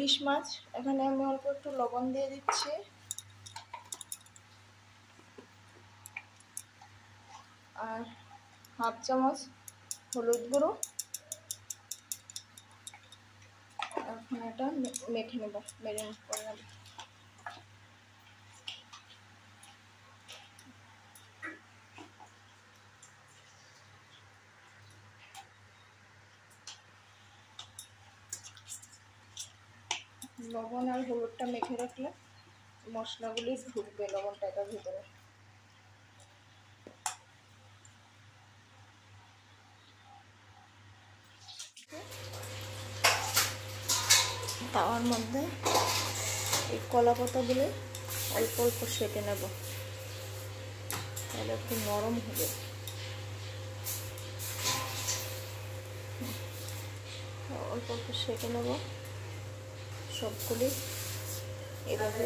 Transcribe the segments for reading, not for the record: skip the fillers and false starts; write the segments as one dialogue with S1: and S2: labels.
S1: ইলিশ মাছ। এখানে আমি অল্প একটু লবণ দিয়ে দিচ্ছি, আর হাফ চামচ হলুদ গুঁড়ো। এখন এটা মেখে নেব, ম্যারিনেট করে নেব। লবণ আর হলুদটা মেখে রাখলে মশলাগুলি ঢুকবে লবণটা এটার ভিতরে। তাওয়ার মধ্যে এই কলা পাতাগুলো অল্প অল্প সেঁকে নেব, তাহলে একটু নরম হবে। অল্প অল্প সেঁকে নেব সবগুলি এভাবে।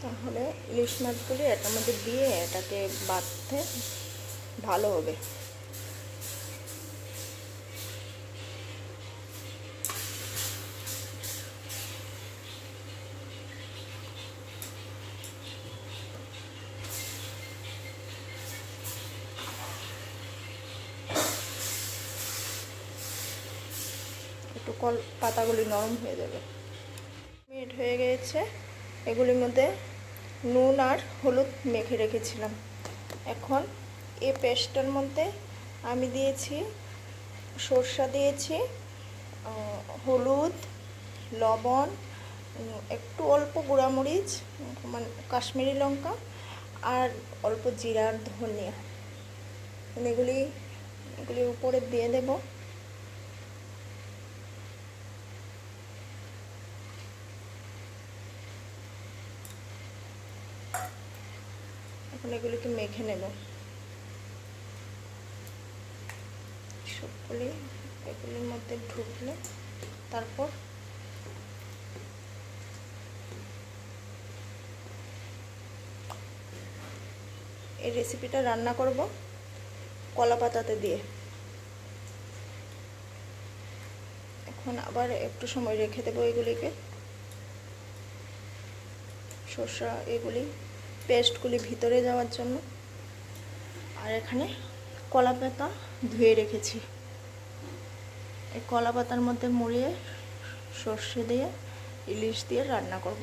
S1: তাহলে ইলিশ মাছগুলি এটার মধ্যে দিয়ে এটাকে বাঁধতে ভালো হবে। একটু পাতাগুলি নরম হয়ে যাবে। মিনিট হয়ে গিয়েছে, এগুলির মধ্যে নুন আর হলুদ মেখে রেখেছিলাম। এখন এই পেস্টটার মধ্যে আমি দিয়েছি সরষা, দিয়েছি হলুদ, লবণ, একটু অল্প গুঁড়ামরিচ, মানে কাশ্মীরি লঙ্কা, আর অল্প জিরা আর ধনিয়া। এগুলি উপরে দিয়ে দেব। এখন এগুলিকে মেখে নেব সবগুলি এগুলির মধ্যে ঢুকলে। তারপর এই রেসিপিটা রান্না করব কলা পাতাতে দিয়ে। এখন আবার একটু সময় রেখে দেবো এগুলিকে। সরষা এগুলি পেস্টগুলি ভিতরে যাওয়ার জন্য। আর এখানে কলা পাতা ধুয়ে রেখেছি, এই কলা পাতার মধ্যে মুড়িয়ে সর্ষে দিয়ে ইলিশ দিয়ে রান্না করব।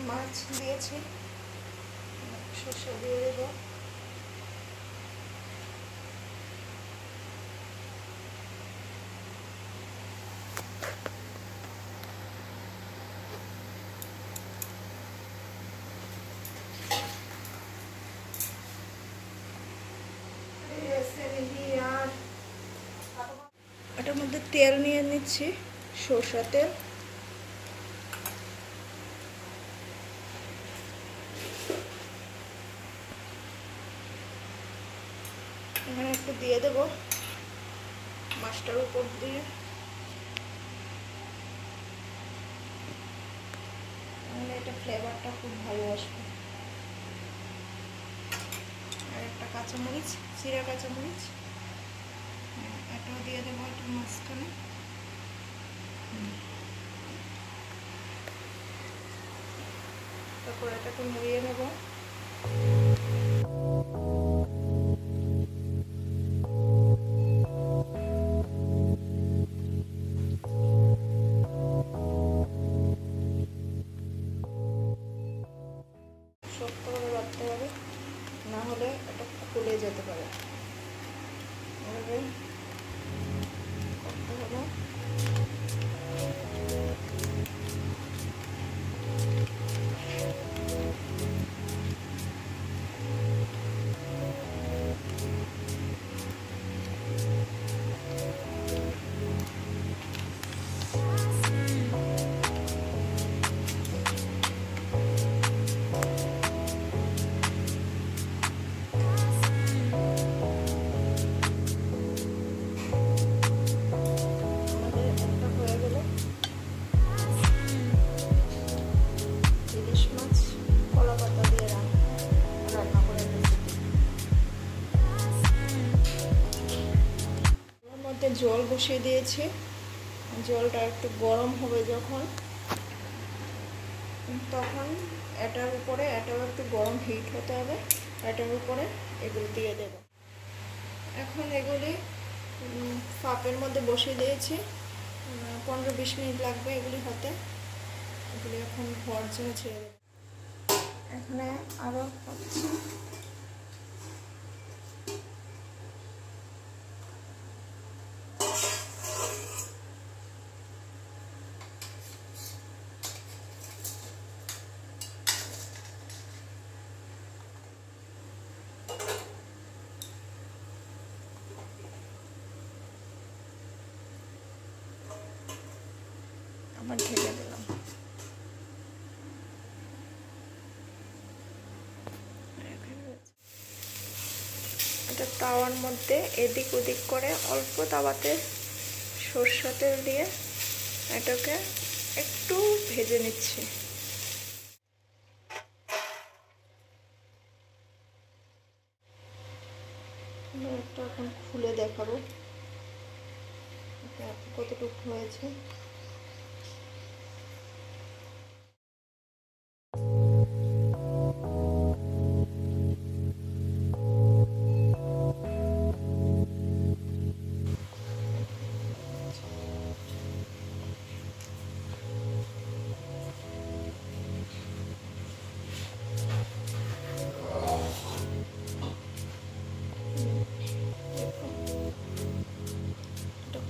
S1: মাছ দিয়েছি, সরষে দিয়ে দেব। এটার মধ্যে তেল নিয়ে নিচ্ছি, সরষের তেল। এখানে একটু দিয়ে দেব মাছটার উপর দিয়ে। তাহলে এটা ফ্লেভারটা খুব ভালো আসবে। আর একটা কাঁচামরিচ, চিরা কাঁচামরিচ, এটাও দিয়ে দেবো একটু মাঝখানে। তারপর এটাকে মুড়িয়ে নেব। শক্ত করে রাখতে হবে, না হলে এটা খুলে যেতে পারে। এভাবে করতে হবে। কড়াইতে জল বসিয়ে দিয়েছি। জলটা একটু গরম হবে যখন, তখন এটার উপরে, এটাও একটু গরম হিট হতে হবে, এটার উপরে এগুলো দিয়ে দেব। এখন এগুলি পাপের মধ্যে বসিয়ে দিয়েছি, 15-20 মিনিট লাগবে এগুলি হতে। এগুলি এখন হওয়ার জন্য ছেড়ে দেব। এখানে আরও হচ্ছে আবার ঢেকে দিলাম। এটা তাওয়ার মধ্যে এদিক ওদিক করে অল্প তাওয়াতে সরষের তেল দিয়ে এটাকে একটু ভেজে নিচ্ছি। একটা এখন খুলে দেখাবো কতটুকু হয়েছে।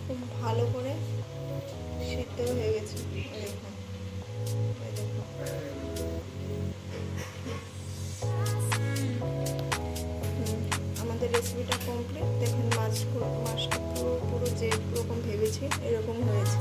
S1: খুব ভালো করে সিদ্ধ হয়ে গেছে। আমাদের রেসিপিটা কমপ্লিট। দেখেন মাছটা পুরো যেরকম ভেবেছি এরকম হয়েছে।